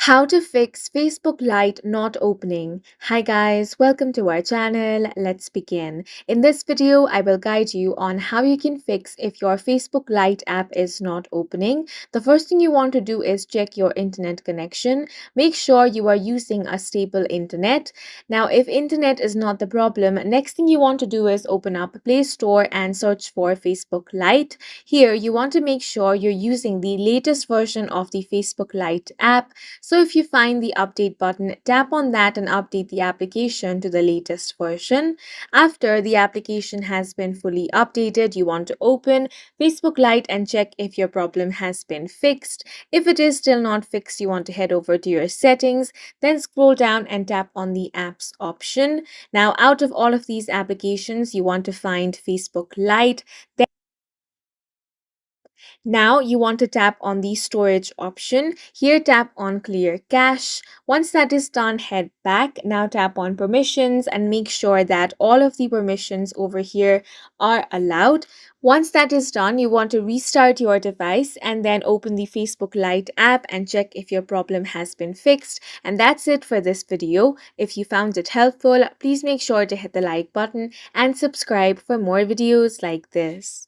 How to fix Facebook Lite not opening. Hi guys, welcome to our channel. Let's begin. In this video, I will guide you on how you can fix if your Facebook Lite app is not opening. The first thing you want to do is check your internet connection. Make sure you are using a stable internet. Now, if internet is not the problem, next thing you want to do is open up Play Store and search for Facebook Lite. Here, you want to make sure you're using the latest version of the Facebook Lite app. So if you find the update button, tap on that and update the application to the latest version. After the application has been fully updated, you want to open Facebook Lite and check if your problem has been fixed. If it is still not fixed, you want to head over to your settings, then scroll down and tap on the apps option. Now, out of all of these applications, you want to find Facebook Lite. Now you want to tap on the storage option. Here tap on clear cache. Once that is done, head back. Now tap on permissions and make sure that all of the permissions over here are allowed. Once that is done, you want to restart your device and then open the Facebook Lite app and check if your problem has been fixed. And that's it for this video. If you found it helpful, please make sure to hit the like button and subscribe for more videos like this.